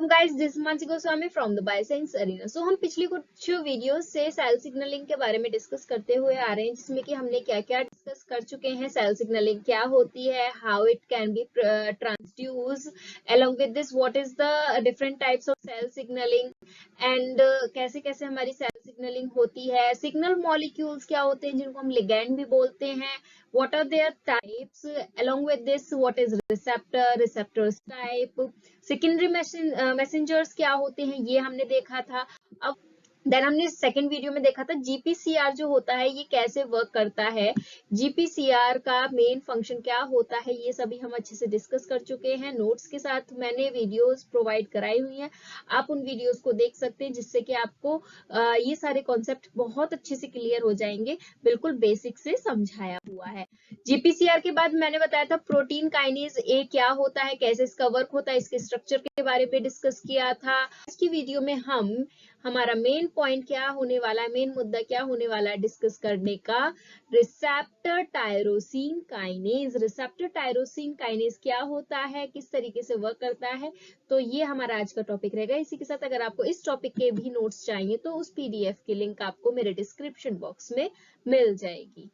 Guys, this Mansi Goswami from the bioscience arena. So हम पिछली कुछ वीडियोस से सेल सिग्नलिंग के बारे में डिस्कस करते हुए आ रहे हैं, जिसमें कि हमने क्या क्या डिस्कस कर चुके हैं। सेल सिग्नलिंग क्या होती है, how it can be transduce, along with this what is the different types of cell signalling and कैसे कैसे हमारी सेल सिग्नलिंग होती है। सिग्नल मॉलिक्यूल्स क्या होते हैं, जिनको हम लिगैंड भी बोलते हैं, what are their types, along with this what is receptors type, secondary messengers क्या होते हैं, ये हमने देखा था। अब देन हमने सेकेंड वीडियो में देखा था जीपीसीआर जो होता है ये कैसे वर्क करता है, जीपीसीआर का मेन फंक्शन क्या होता है, ये सभी हम अच्छे से डिस्कस कर चुके हैं। नोट्स के साथ मैंने वीडियोस प्रोवाइड कराई हुई हैं, आप उन वीडियोस को देख सकते हैं, जिससे कि आपको ये सारे कॉन्सेप्ट बहुत अच्छे से क्लियर हो जाएंगे। बिल्कुल बेसिक से समझाया हुआ है। जीपीसीआर के बाद मैंने बताया था प्रोटीन काइनेज ए क्या होता है, कैसे इसका वर्क होता है, इसके स्ट्रक्चर के बारे में डिस्कस किया था। आज की वीडियो में हमारा मेन पॉइंट क्या होने वाला है, मेन मुद्दा क्या होने वाला है डिस्कस करने का, receptor tyrosine kinase. Receptor tyrosine kinase क्या होता है, किस तरीके से वर्क करता है, तो ये हमारा आज का टॉपिक रहेगा। इसी के साथ अगर आपको इस टॉपिक के भी नोट्स चाहिए तो उस पीडीएफ की लिंक आपको मेरे डिस्क्रिप्शन बॉक्स में मिल जाएगी।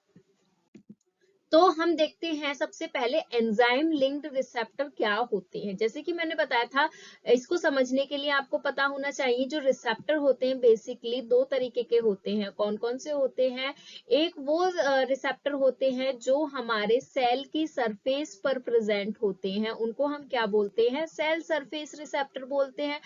तो हम देखते हैं सबसे पहले एंजाइम लिंक्ड रिसेप्टर क्या होते हैं। जैसे कि मैंने बताया था, इसको समझने के लिए आपको पता होना चाहिए जो रिसेप्टर होते हैं बेसिकली दो तरीके के होते हैं। कौन कौन से होते हैं, एक वो रिसेप्टर होते हैं जो हमारे सेल की सरफेस पर प्रेजेंट होते हैं, उनको हम क्या बोलते हैं, सेल सरफेस रिसेप्टर बोलते हैं।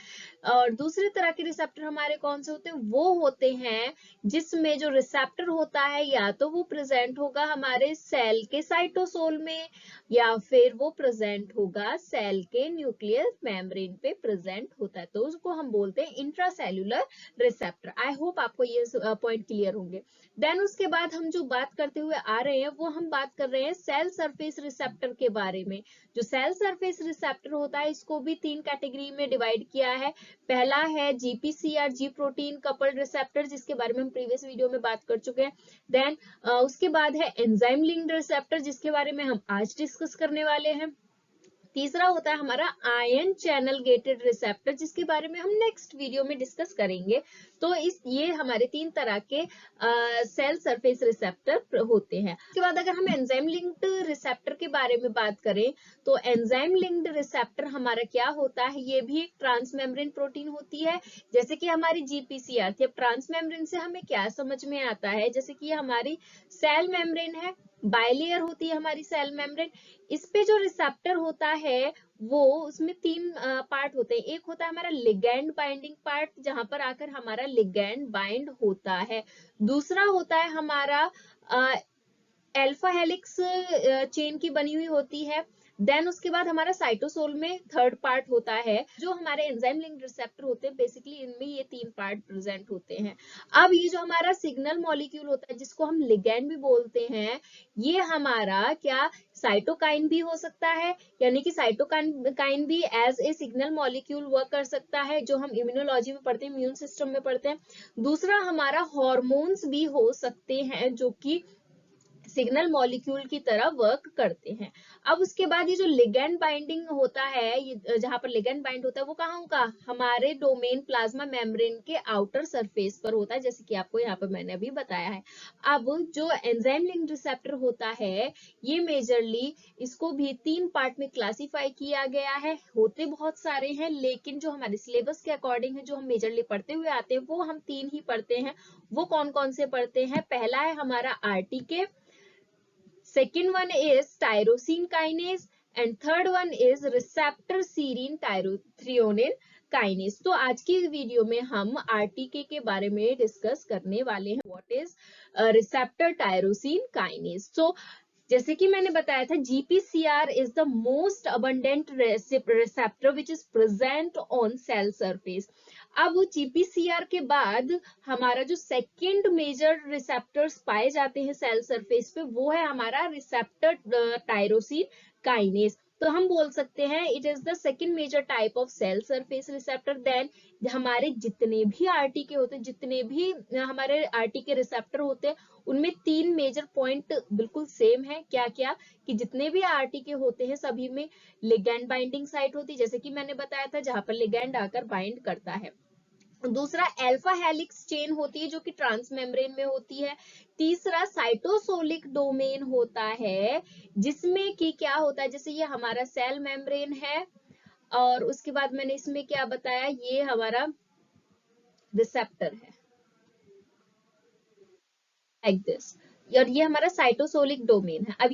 और दूसरी तरह के रिसेप्टर हमारे कौन से होते हैं, वो होते हैं जिसमें जो रिसेप्टर होता है या तो वो प्रेजेंट होगा हमारे सेल के साइटोसोल में, या फिर वो प्रेजेंट होगा सेल के न्यूक्लियर मेम्ब्रेन पे प्रेजेंट होता है, तो उसको हम बोलते हैं इंट्रासेल्युलर रिसेप्टर। आई होप आपको ये पॉइंट क्लियर होंगे। देन उसके बाद हम जो बात करते हुए आ रहे हैं वो हम बात कर रहे हैं सेल सरफेस रिसेप्टर के बारे में। जो सेल सरफेस रिसेप्टर होता है इसको भी तीन कैटेगरी में डिवाइड किया है। पहला है जीपीसीआर, जी प्रोटीन कपल्ड रिसेप्टर, जिसके बारे में हम प्रीवियस वीडियो में बात कर चुके हैं। देन उसके बाद है एंजाइम लिंक्ड रिसेप्टर, जिसके बारे में हम आज डिस्कस करने वाले हैं। तीसरा होता है हमारा आयन चैनल गेटेड रिसेप्टर, जिसके बारे में हम नेक्स्ट वीडियो में डिस्कस करेंगे। तो ये हमारे तीन तरह के सेल सरफेस रिसेप्टर होते हैं। उसके बाद अगर हम एंजाइम लिंक्ड रिसेप्टर के बारे में बात करें तो एंजाइम लिंक्ड रिसेप्टर हमारा क्या होता है, ये भी एक ट्रांसमेम्ब्रेन प्रोटीन होती है, जैसे कि हमारी जीपीसीआर थी। अब ट्रांसमेम्ब्रेन से हमें क्या समझ में आता है, जैसे कि हमारी सेल मेम्ब्रेन है, बाइलेयर होती है हमारी सेल मेम्ब्रेन, इस पे जो रिसेप्टर होता है वो उसमें तीन पार्ट होते हैं। एक होता है हमारा लिगैंड बाइंडिंग पार्ट, जहां पर आकर हमारा लिगैंड बाइंड होता है। दूसरा होता है हमारा अल्फा हेलिक्स चेन की बनी हुई होती है। देन उसके बाद हमारा साइटोसोल में थर्ड पार्ट होता है। जो हमारे एंजाइम लिंक्ड रिसेप्टर होते हैं बेसिकली इनमें ये तीन पार्ट प्रेजेंट होते हैं। अब ये जो हमारा सिग्नल मॉलिक्यूल होता है जिसको हम लिगैंड भी बोलते हैं, ये हमारा क्या साइटोकाइन भी हो सकता है, यानी कि साइटोकाइन भी as a signal molecule work कर सकता है, जो हम इम्यूनोलॉजी में पढ़ते हैं, इम्यून सिस्टम में पढ़ते हैं। दूसरा हमारा हार्मोन्स भी हो सकते हैं जो कि सिग्नल मॉलिक्यूल की तरह वर्क करते हैं। अब उसके बाद ये जो लिगैंड बाइंडिंग होता है, ये जहां पर लिगैंड बाइंड होता है वो कहाँ होगा, हमारे डोमेन प्लाज्मा मेम्ब्रेन के आउटर सरफेस पर होता है, जैसे कि आपको यहाँ पर मैंने अभी बताया है। अब जो एंजाइम लिंक्ड रिसेप्टर होता है ये मेजरली इसको भी तीन पार्ट में क्लासिफाई किया गया है। होते बहुत सारे हैं लेकिन जो हमारे सिलेबस के अकॉर्डिंग है, जो हम मेजरली पढ़ते हुए आते हैं, वो हम तीन ही पढ़ते हैं। वो कौन कौन से पढ़ते हैं, पहला है हमारा RTK, second one is tyrosine kinase and third one is receptor serine threonine kinase। तो आज की वीडियो में हम आरटीके के बारे में डिस्कस करने वाले हैं, what is receptor tyrosine kinase. तो जैसे कि मैंने बताया था GPCR is the most abundant receptor which is present on sale surface. अब जीपीसीआर के बाद हमारा जो सेकंड मेजर रिसेप्टर्स पाए जाते हैं सेल सरफेस पे वो है हमारा रिसेप्टर टायरोसिन काइनेज। तो हम बोल सकते हैं it is the second major type of cell surface receptor. Then हमारे जितने भी आरटीके होते हैं, जितने भी हमारे आरटीके रिसेप्टर होते हैं, उनमें 3 मेजर पॉइंट बिल्कुल सेम है। क्या क्या कि जितने भी आरटीके होते हैं सभी में लिगैंड बाइंडिंग साइट होती है, जैसे कि मैंने बताया था, जहां पर लिगैंड आकर बाइंड करता है। दूसरा अल्फा हेलिक्स चेन होती है जो कि ट्रांस मेम्ब्रेन में होती है। तीसरा साइटोसोलिक डोमेन होता है, जिसमें कि क्या होता है, जैसे ये हमारा सेल मेम्ब्रेन है, और उसके बाद मैंने इसमें क्या बताया, ये हमारा रिसेप्टर है लाइक दिस, और ये हमारा साइटोसोलिक डोमेन है।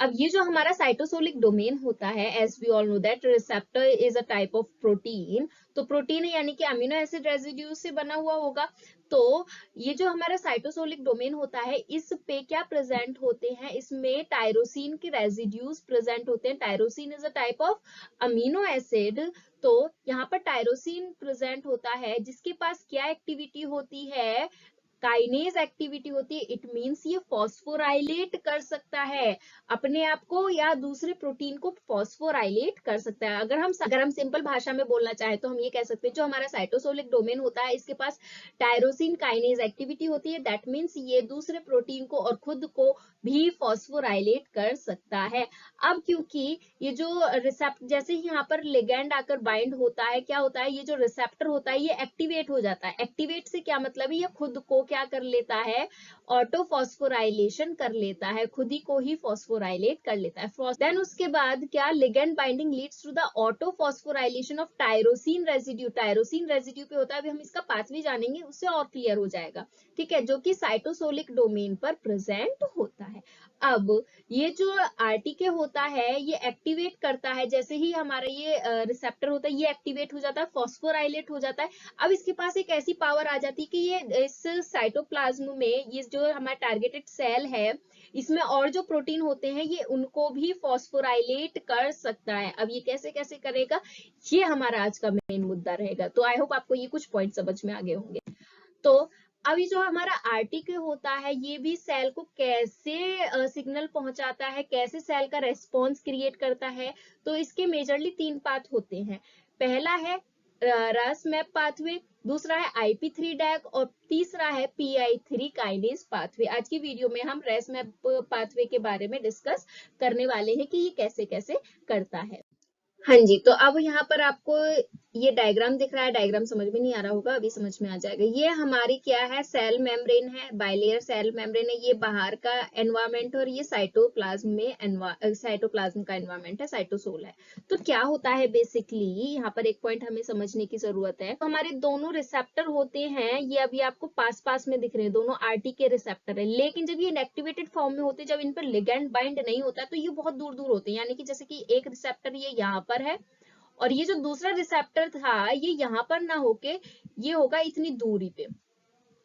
अब ये जो हमारा साइटोसोलिक डोमेन होता है, as we all know that receptor is a type of protein, तो प्रोटीन यानी कि अमीनो एसिड रेजिड्यू से बना हुआ होगा। तो ये जो हमारा साइटोसोलिक डोमेन होता है, इस पे क्या प्रेजेंट होते हैं, इसमें टायरोसिन के रेजिड्यूज प्रेजेंट होते हैं। Tyrosine is a type of amino acid. तो यहाँ पर टायरोसिन प्रेजेंट होता है, जिसके पास क्या एक्टिविटी होती है, काइनेज एक्टिविटी होती है। इट मींस ये फॉस्फोराइलेट कर सकता है अपने आप को या दूसरे प्रोटीन को, फॉस्फोराइलेट कर सकता है। अगर हम सिंपल भाषा में बोलना चाहे तो हम ये कह सकते हैं, जो हमारा साइटोसोलिक डोमेन होता है, इसके पास टायरोसिन काइनेज एक्टिविटी होती है। दैट मींस ये दूसरे प्रोटीन को और खुद को भी फॉस्फोराइलेट कर सकता है। अब क्योंकि ये जो रिसेप्टर, जैसे ही यहाँ पर लिगैंड आकर बाइंड होता है, क्या होता है, ये जो रिसेप्टर होता है ये एक्टिवेट हो जाता है। एक्टिवेट से क्या मतलब है, ये खुद को क्या कर लेता है, ऑटो फॉस्फोराइलेशन कर लेता है, खुद ही को ही फॉस्फोराइलेट कर लेता है। देन उसके बाद क्या, ligand binding leads to the auto phosphorylation of tyrosine residue. Tyrosine residue पे होता है, अभी हम इसका पाथवे जानेंगे, उससे और क्लियर हो जाएगा, ठीक है, जो कि साइटोसोलिक डोमेन पर प्रेजेंट होता है। अब ये जो आरटीके होता है ये एक्टिवेट करता है, जैसे ही हमारा ये रिसेप्टर होता है ये एक्टिवेट हो जाता है, फॉस्फोराइलेट हो जाता है। अब इसके पास एक ऐसी पावर आ जाती है कि ये इस साइटोप्लाज्म में, ये जो हमारा टारगेटेड सेल है, इसमें और जो प्रोटीन होते हैं ये उनको भी फॉस्फोराइलेट कर सकता है। अब ये कैसे कैसे करेगा, ये हमारा आज का मेन मुद्दा रहेगा। तो आई होप आपको ये कुछ पॉइंट समझ में आ गए होंगे। तो अभी जो हमारा आरटीके होता है, ये भी सेल को कैसे सिग्नल पहुंचाता है, कैसे सेल का रेस्पॉन्स क्रिएट करता है, तो इसके मेजरली 3 पाथ होते हैं। पहला है रस मैप पाथवे, दूसरा है IP3 डैग, और तीसरा है PI3 काइनेज पाथवे। आज की वीडियो में हम रेस मैप पाथवे के बारे में डिस्कस करने वाले हैं कि ये कैसे कैसे करता है। हाँ जी, तो अब यहाँ पर आपको ये डायग्राम दिख रहा है, डायग्राम समझ में नहीं आ रहा होगा, अभी समझ में आ जाएगा। ये हमारी क्या है, सेल मेम्ब्रेन है, बाइलेयर सेल मेम्ब्रेन है, ये बाहर का एनवायरमेंट, और ये साइटोप्लाज्म में साइटोप्लाज्म का एनवायरमेंट है, साइटोसोल है। तो क्या होता है बेसिकली, यहाँ पर एक पॉइंट हमें समझने की जरूरत है। तो हमारे दोनों रिसेप्टर होते हैं, ये अभी आपको पास पास में दिख रहे हैं, दोनों आरटी के रिसेप्टर है, लेकिन जब ये इनएक्टिवेटेड फॉर्म में होते हैं, जब इन पर लिगैंड बाइंड नहीं होता है, तो ये बहुत दूर दूर होते हैं। यानी कि जैसे कि एक रिसेप्टर ये यहाँ पर है, और ये जो दूसरा रिसेप्टर था ये यहाँ पर ना होके ये होगा इतनी दूरी पे।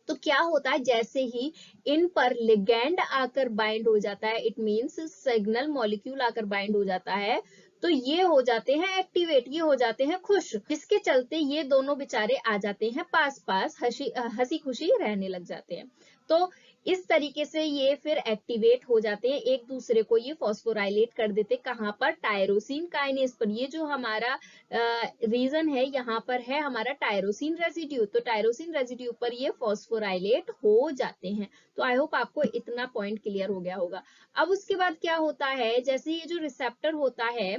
तो क्या होता है, जैसे ही इन पर लिगैंड आकर बाइंड हो जाता है, इट मींस सिग्नल मॉलिक्यूल आकर बाइंड हो जाता है, तो ये हो जाते हैं एक्टिवेट, ये हो जाते हैं खुश, जिसके चलते ये दोनों बेचारे आ जाते हैं पास पास, हंसी खुशी रहने लग जाते हैं। तो इस तरीके से ये फिर एक्टिवेट हो जाते हैं, एक दूसरे को ये फॉस्फोराइलेट कर देते, कहाँ पर, टायरोसिन काइनेज पर। ये जो हमारा रीजन है, यहाँ पर है हमारा टायरोसिन रेजिड्यू, तो टायरोसिन रेजिड्यू पर ये फॉस्फोराइलेट हो जाते हैं। तो आई होप आपको इतना पॉइंट क्लियर हो गया होगा। अब उसके बाद क्या होता है, जैसे ये जो रिसेप्टर होता है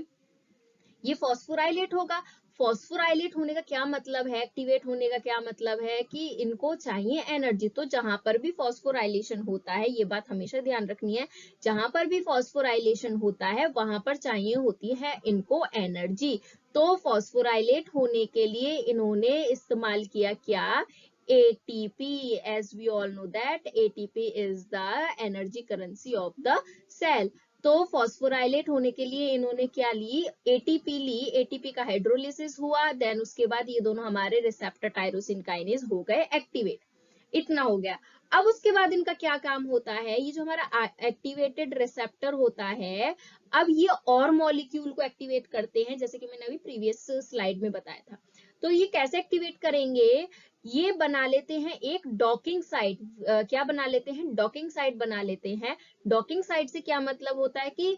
ये फॉस्फोराइलेट होगा। फॉस्फोराइलेट होने का क्या मतलब है, एक्टिवेट होने का क्या मतलब है, कि इनको चाहिए एनर्जी। तो जहां पर भी फॉस्फोराइलेशन होता है, ये बात हमेशा ध्यान रखनी है, जहां पर भी फॉस्फोराइलेशन होता है वहां पर चाहिए होती है इनको एनर्जी। तो फॉस्फोराइलेट होने के लिए इन्होंने इस्तेमाल किया क्या, ATP। as we all know that ATP is the energy currency of the cell। तो फॉस्फोराइलेट होने के लिए इन्होंने क्या ली, एटीपी ली, एटीपी का हाइड्रोलिसिस हुआ, देन उसके बाद ये दोनों हमारे रिसेप्टर टायरोसिन काइनेज हो गए एक्टिवेट। इतना हो गया। अब उसके बाद इनका क्या काम होता है, ये जो हमारा एक्टिवेटेड रिसेप्टर होता है, अब ये और मॉलिक्यूल को एक्टिवेट करते हैं, जैसे कि मैंने अभी प्रीवियस स्लाइड में बताया था। तो ये कैसे एक्टिवेट करेंगे, ये बना लेते हैं एक डॉकिंग साइट। क्या बना लेते हैं? डॉकिंग साइट बना लेते हैं। डॉकिंग साइट से क्या मतलब होता है कि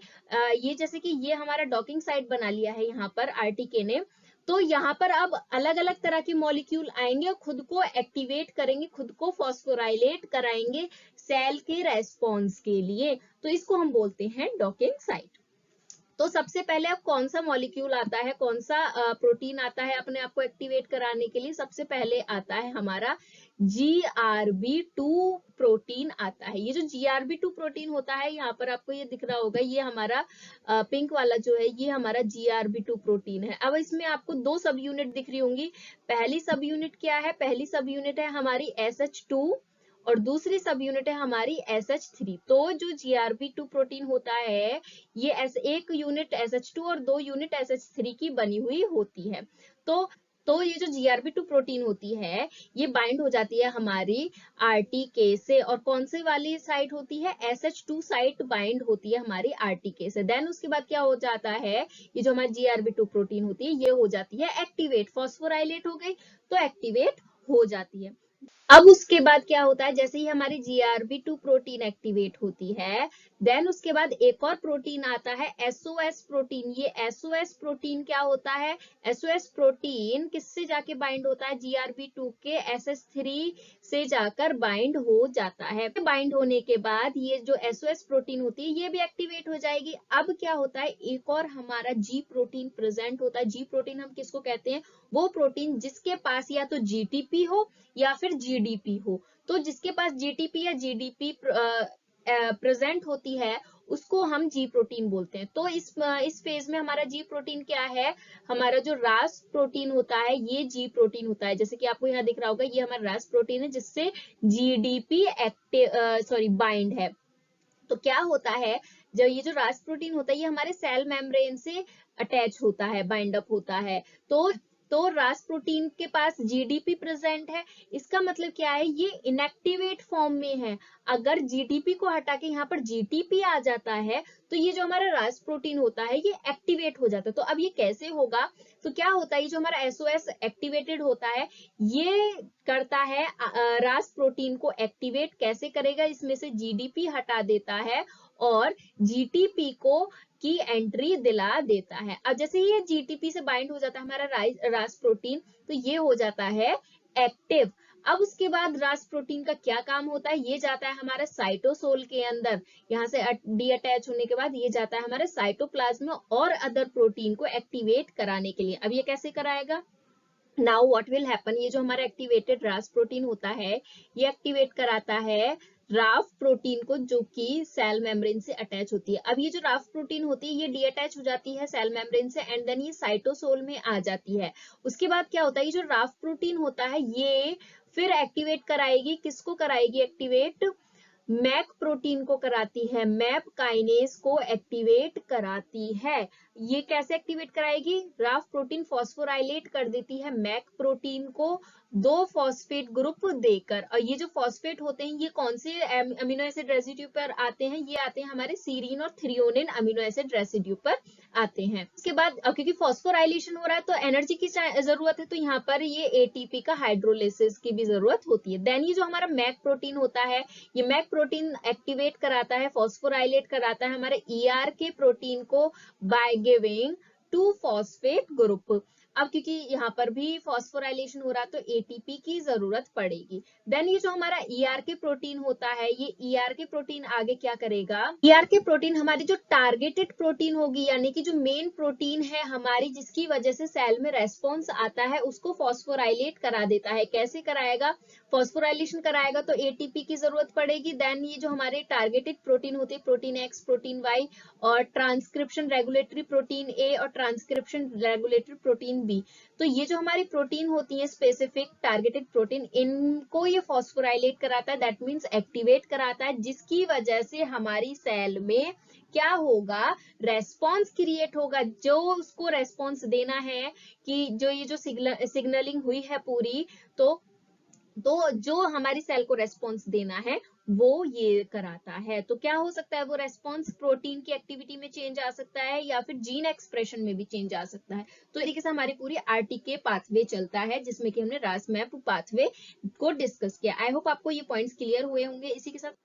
ये जैसे कि ये हमारा डॉकिंग साइट बना लिया है यहाँ पर आरटीके ने, तो यहाँ पर अब अलग अलग तरह के मॉलिक्यूल आएंगे और खुद को एक्टिवेट करेंगे, खुद को फॉस्फोराइलेट कराएंगे सेल के रेस्पॉन्स के लिए, तो इसको हम बोलते हैं डॉकिंग साइट। तो सबसे पहले अब कौन सा मॉलिक्यूल आता है, कौन सा प्रोटीन आता है अपने आप को एक्टिवेट कराने के लिए? सबसे पहले आता है हमारा GRB2 प्रोटीन आता है। ये जो GRB2 प्रोटीन होता है, यहाँ पर आपको ये दिख रहा होगा, ये हमारा पिंक वाला जो है ये हमारा GRB2 प्रोटीन है। अब इसमें आपको दो सब यूनिट दिख रही होंगी। पहली सब यूनिट क्या है? पहली सब यूनिट है हमारी SH2 और दूसरी सब यूनिट है हमारी SH3। तो जो GRB2 प्रोटीन होता है ये एक यूनिट SH2 और दो यूनिट SH3 की बनी हुई होती है। तो ये जो GRB2 प्रोटीन होती है ये बाइंड हो जाती है हमारी RTK से, और कौन सी वाली साइट होती है? SH2 साइट बाइंड होती है हमारी RTK से। देन उसके बाद क्या हो जाता है, ये जो हमारी GRB2 प्रोटीन होती है ये हो जाती है एक्टिवेट, फॉस्फोराइलेट हो गई तो एक्टिवेट हो जाती है। अब उसके बाद क्या होता है, जैसे ही हमारी GRB2 प्रोटीन एक्टिवेट होती है, देन उसके बाद एक और प्रोटीन आता है SOS प्रोटीन। ये SOS प्रोटीन क्या होता है? SOS प्रोटीन किससे जाके बाइंड होता है? GRB2 के SH3 से जाकर बाइंड हो जाता है। बाइंड होने के बाद ये जो SOS प्रोटीन होती है ये भी एक्टिवेट हो जाएगी। अब क्या होता है, एक और हमारा G प्रोटीन प्रेजेंट होता है। G प्रोटीन हम किसको कहते हैं? वो प्रोटीन जिसके पास या तो GTP हो या फिर GDP हो। तो जिसके पास GTP या GDP प्रेजेंट होती है उसको हम G प्रोटीन बोलते हैं। तो इस फेज में हमारा G प्रोटीन क्या है? हमारा जो रास प्रोटीन होता है ये G प्रोटीन होता है। जैसे कि आपको यहाँ दिख रहा होगा ये हमारा रास प्रोटीन है जिससे GDP बाइंड है। तो क्या होता है, जब ये जो रास प्रोटीन होता है ये हमारे सेल मेम्ब्रेन से अटैच होता है, बाइंड अप होता है। तो रास प्रोटीन के पास GDP प्रेजेंट है। इसका मतलब क्या है, ये इनएक्टिवेट फॉर्म में है। अगर GDP को हटा के यहाँ पर GTP आ जाता है तो ये जो हमारा रास प्रोटीन होता है ये एक्टिवेट हो जाता है। तो अब ये कैसे होगा? तो क्या होता है, ये जो हमारा SOS एक्टिवेटेड होता है ये करता है रास प्रोटीन को एक्टिवेट कैसे करेगा? इसमें से GDP हटा देता है और GTP को की एंट्री दिला देता है। अब जैसे ये GTP से बाइंड हो जाता है हमारा रास प्रोटीन तो ये हो जाता है एक्टिव। अब उसके बाद रास प्रोटीन का क्या काम होता है, ये जाता है हमारे साइटोसोल के अंदर। यहाँ से डी अटैच होने के बाद ये जाता है हमारे साइटोप्लाज्म और अदर प्रोटीन को एक्टिवेट कराने के लिए। अब ये कैसे कराएगा? नाउ व्हाट विल हैपन, ये जो हमारा एक्टिवेटेड रास प्रोटीन होता है ये एक्टिवेट कराता है राफ प्रोटीन को जो कि सेल मेम्ब्रेन से अटैच होती है। अब ये जो राफ प्रोटीन होती है ये डी अटैच हो जाती है सेल मेम्ब्रेन से एंड देन ये साइटोसोल में आ जाती है। उसके बाद क्या होता है, ये जो राफ प्रोटीन होता है ये फिर एक्टिवेट कराएगी, किसको कराएगी एक्टिवेट? मैक प्रोटीन को कराती है, मैप काइनेज को एक्टिवेट कराती है। ये कैसे एक्टिवेट कराएगी? राफ प्रोटीन फॉस्फोराइलेट कर देती है मैक प्रोटीन को दो फॉस्फेट ग्रुप देकर। और ये जो फॉस्फेट होते हैं ये कौन से अमीनो एसिड रेसिड्यू पर आते हैं? ये आते हैं हमारे सीरीन और थ्रियोनिन अमीनो एसिड रेसिड्यू पर आते हैं। उसके बाद क्योंकि फॉस्फोराइलेशन हो रहा है तो एनर्जी की जरूरत है, तो यहाँ पर ये ATP का हाइड्रोलिसिस की भी जरूरत होती है। देन ये जो हमारा मैक प्रोटीन होता है ये मैक प्रोटीन एक्टिवेट कराता है, फॉस्फोराइलेट कराता है हमारे ERK प्रोटीन को बाय गिविंग 2 फॉस्फेट ग्रुप। अब क्योंकि यहाँ पर भी फॉस्फोराइलेशन हो रहा है तो ATP की जरूरत पड़ेगी। देन ये जो हमारा ERK प्रोटीन होता है ये ERK प्रोटीन आगे क्या करेगा? ERK प्रोटीन हमारी जो टारगेटेड प्रोटीन होगी यानी कि जो मेन प्रोटीन है हमारी जिसकी वजह से सेल में रेस्पॉन्स आता है उसको फॉस्फोराइलेट करा देता है। कैसे कराएगा? फॉस्फोराइलेशन कराएगा तो ATP की जरूरत पड़ेगी। देन ये जो हमारे टारगेटेड प्रोटीन होती है प्रोटीन X, प्रोटीन Y और ट्रांसक्रिप्शन रेगुलेटरी प्रोटीन A और ट्रांसक्रिप्शन रेगुलेटरी प्रोटीन B। तो ये जो हमारी प्रोटीन होती है स्पेसिफिक टारगेटेड प्रोटीन इनको ये फॉस्फोराइलेट कराता है, दैट मीन्स एक्टिवेट कराता है, जिसकी वजह से हमारी सेल में क्या होगा? रेस्पॉन्स क्रिएट होगा। जो उसको रेस्पॉन्स देना है कि जो ये जो सिग्नलिंग हुई है पूरी, तो तो जो हमारी सेल को रेस्पॉन्स देना है वो ये कराता है। तो क्या हो सकता है वो रेस्पॉन्स? प्रोटीन की एक्टिविटी में चेंज आ सकता है या फिर जीन एक्सप्रेशन में भी चेंज आ सकता है। तो तरीके से हमारी पूरी आरटीके पाथवे चलता है जिसमें कि हमने रासमैप पाथवे को डिस्कस किया। आई होप आपको ये पॉइंट्स क्लियर हुए होंगे। इसी के साथ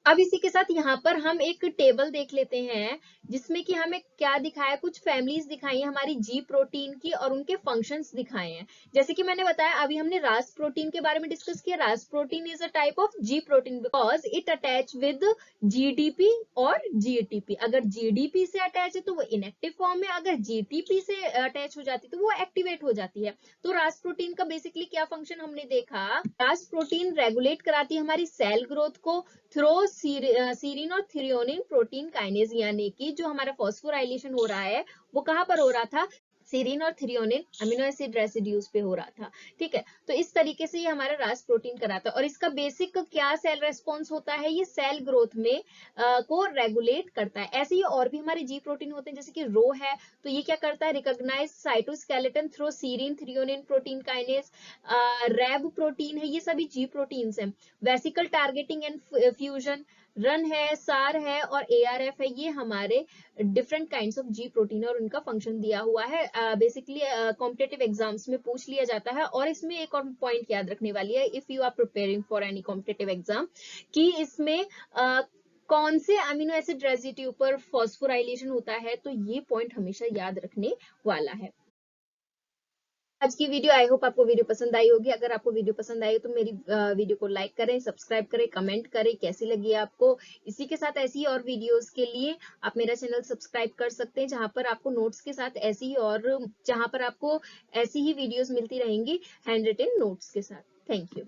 अब इसी के साथ यहाँ पर हम एक टेबल देख लेते हैं जिसमें कि हमें क्या दिखाया, कुछ फैमिलीज दिखाई है हमारी जी प्रोटीन की और उनके फंक्शंस दिखाए हैं। जैसे कि मैंने बताया अभी हमने रास प्रोटीन के बारे में डिस्कस किया। रास protein is a type of G protein because it attach with GDP और जीटीपी। अगर जीडीपी से अटैच है तो वो इनएक्टिव फॉर्म में, अगर जीटीपी से अटैच हो जाती है तो वो एक्टिवेट हो जाती है। तो रास प्रोटीन का बेसिकली क्या फंक्शन हमने देखा, रास प्रोटीन रेगुलेट कराती है हमारी सेल ग्रोथ को थ्रो सीरीन और थ्रियोनिन प्रोटीन काइनेज, यानी कि जो हमारा फॉस्फोराइलेशन हो रहा है वो कहां पर हो रहा था, सीरीन और थ्रियोनिन अमीनो एसिड रेसिड्यूज पे हो रहा था। ठीक है, तो इस तरीके से ये हमारा रास प्रोटीन कराता है। और इसका बेसिक क्या सेल रेस्पॉन्स होता है, ये सेल ग्रोथ में को रेगुलेट करता है। ऐसे ही और भी हमारे जी प्रोटीन होते हैं जैसे कि रो है, तो ये क्या करता है, recognise cytoskeleton through serine threonine protein kinase. Rab protein है, ये सभी जी प्रोटीन है। Vesicle targeting and fusion, Ran है, सार है और एआरएफ है, ये हमारे different kinds of G protein और उनका फंक्शन दिया हुआ है। बेसिकली कॉम्पिटेटिव एग्जाम्स में पूछ लिया जाता है। और इसमें एक और पॉइंट याद रखने वाली है if you are preparing for any competitive exam, कि इसमें कौन से अमीनो एसिड रेसिड्यू पर फॉस्फोराइलेशन होता है, तो ये पॉइंट हमेशा याद रखने वाला है। आज की वीडियो, आई होप आपको वीडियो पसंद आई होगी। अगर आपको वीडियो पसंद आई तो मेरी वीडियो को लाइक करें, सब्सक्राइब करें, कमेंट करें कैसी लगी आपको। इसी के साथ ऐसी और वीडियोस के लिए आप मेरा चैनल सब्सक्राइब कर सकते हैं जहां पर आपको नोट्स के साथ ऐसी और जहां पर आपको ऐसी ही वीडियोस मिलती रहेंगी हैंड रिटन नोट्स के साथ। Thank you.